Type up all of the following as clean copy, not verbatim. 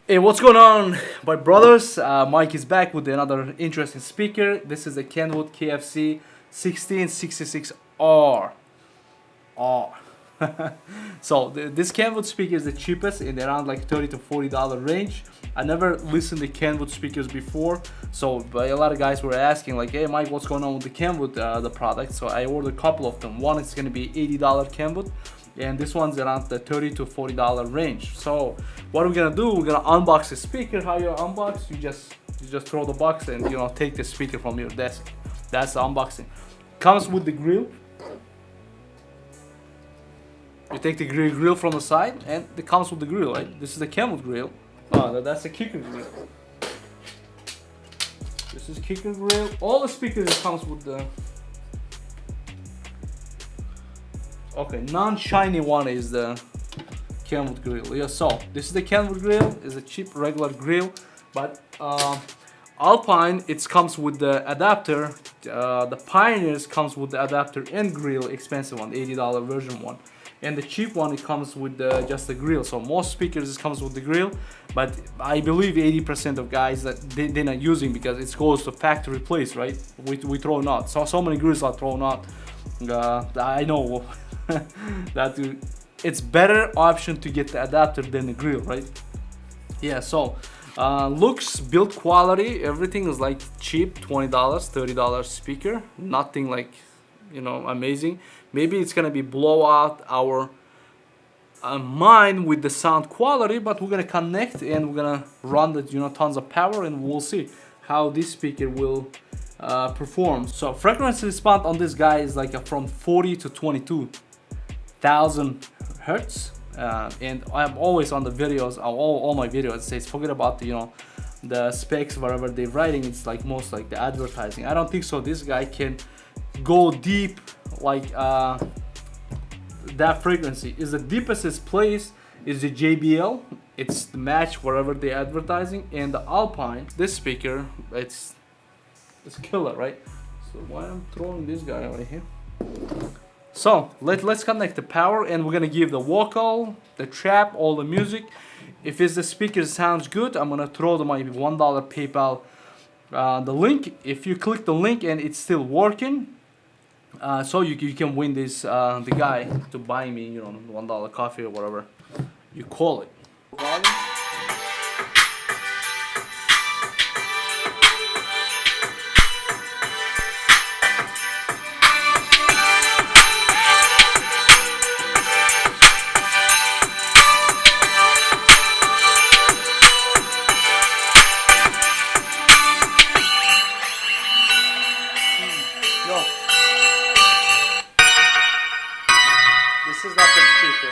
Hey, what's going on, my brothers? Mike is back with another interesting speaker. This is the Kenwood KFC-1666R. So this Kenwood speaker is the cheapest in around like $30 to $40 range. I never listened to Kenwood speakers before, so a lot of guys were asking like, hey Mike, what's going on with the Kenwood the product? So I ordered a couple of them. One is going to be $80 Kenwood, and this one's around the $30 to $40 range. So what we're gonna do, we're gonna unbox the speaker. How you unbox? You just throw the box and take the speaker from your desk. That's the unboxing. Comes with the grill. You take the grill from the side, and it comes with the grill, right? This is the Kenwood grill. Oh, that's the kicker grill. This is kicker grill. All the speakers comes with the. Okay, non-shiny one is the Kenwood grill. Yeah, so this is the Kenwood grill. It's a cheap regular grill, but Alpine comes with the adapter. The Pioneers comes with the adapter and grill, expensive one, $80 version one. And the cheap one, it comes with just the grill. So most speakers comes with the grill, but I believe 80% of guys that they're not using because it goes to factory place, right? We throw out. So many grills are thrown out. I know that it's better option to get the adapter than the grill, right? Yeah. So looks, build quality, everything is like cheap, $20, $30 speaker. Nothing like amazing. Maybe it's gonna be blow out our mind with the sound quality, but we're gonna connect and we're gonna run the tons of power, and we'll see how this speaker will perform. So frequency response on this guy is like from 40 to 22,000 hertz, and I'm always on the videos, all my videos, it says forget about the specs, whatever they're writing. It's like most like the advertising. I don't think so. This guy can go deep like that. Frequency is the deepest place is the JBL. It's the match wherever they're advertising, and the Alpine, this speaker, it's killer, right? So why I'm throwing this guy over here? So let's connect the power, and we're gonna give the vocal, the trap, all the music. If the speaker sounds good, I'm gonna throw my $1 PayPal the link. If you click the link and it's still working, so you can win this the guy to buy me $1 coffee or whatever you call it. This is not the speaker.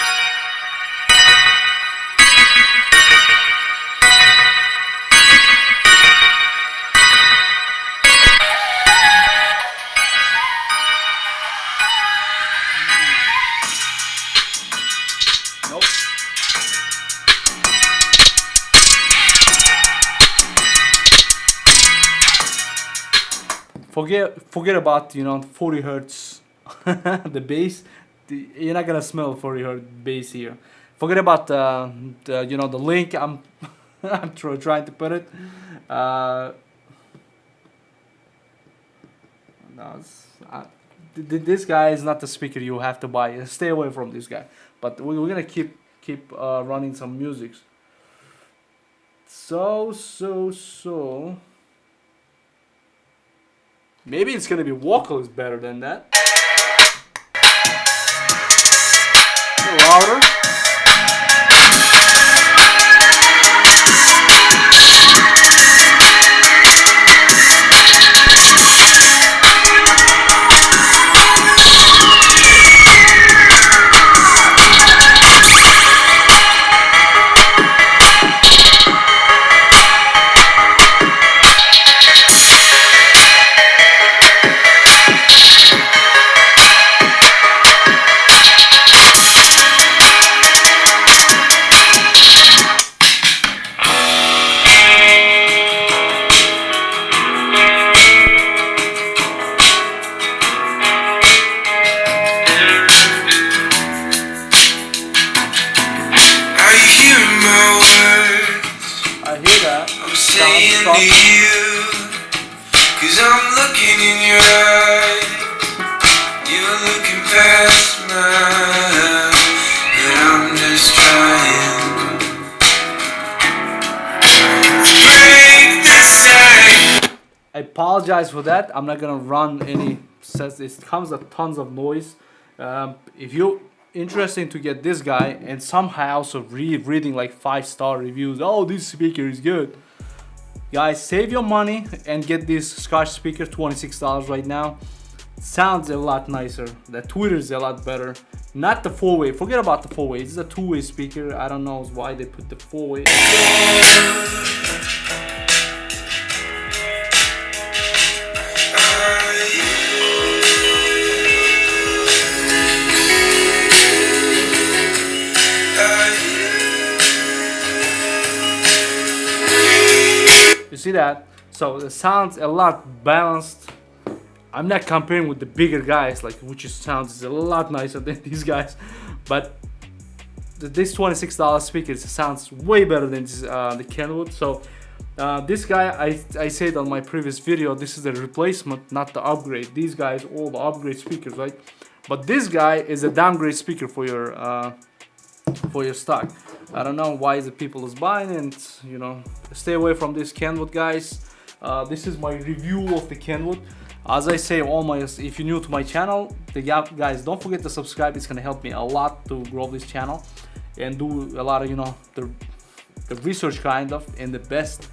Nope. Forget about 40 hertz the bass. You're not gonna smell 40 hertz bass here. Forget about the link. I'm trying to put it. This guy is not the speaker you have to buy. Stay away from this guy. But we're gonna keep running some music. So maybe it's gonna be vocals better than that. Louder. saying to you, 'cause I'm looking in your eyes. You're looking past mine, but I'm just trying to break the sign. I apologize for that. I'm not gonna run any sets. It comes with tons of noise. If you're interested to get this guy and somehow also reading like 5-star reviews, oh, this speaker is good, guys, save your money and get this Scotch speaker, $26 right now. Sounds a lot nicer. The tweeter is a lot better. Not the 4-way. Forget about the 4-way. This is a 2-way speaker. I don't know why they put the 4-way. You see that? So the sounds a lot balanced. I'm not comparing with the bigger guys, like which sounds a lot nicer than these guys, but this $26 speaker sounds way better than this, the Kenwood. So this guy, I said on my previous video, this is the replacement, not the upgrade. These guys all the upgrade speakers, right? But this guy is a downgrade speaker for your stock. I don't know why the people is buying, and you know, stay away from this Kenwood, guys. This is my review of the Kenwood. As I say, if you're new to my channel, guys, don't forget to subscribe. It's gonna help me a lot to grow this channel and do a lot of, you know, the research kind of, and the best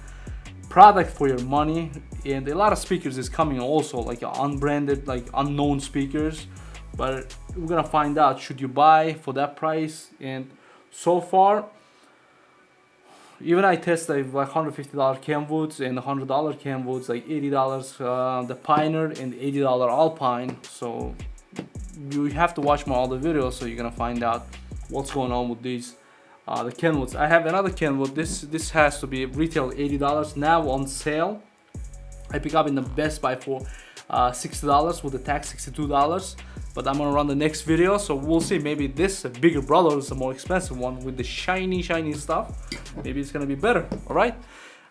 product for your money. And a lot of speakers is coming also, like unbranded, like unknown speakers, but we're gonna find out should you buy for that price. And so far, even I tested like $150 Kenwoods and $100 Kenwoods, like $80 the Pioneer and $80 Alpine. So you have to watch my other videos, so you're gonna find out what's going on with these the Kenwoods. I have another Kenwood. This has to be retail $80, now on sale. I pick up in the Best Buy for $60 with the tax, $62. But I'm gonna run the next video, so we'll see. Maybe this bigger brother is a more expensive one with the shiny stuff. Maybe it's gonna be better. All right,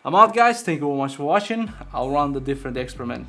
I'm out, guys. Thank you very much for watching. I'll run the different experiment.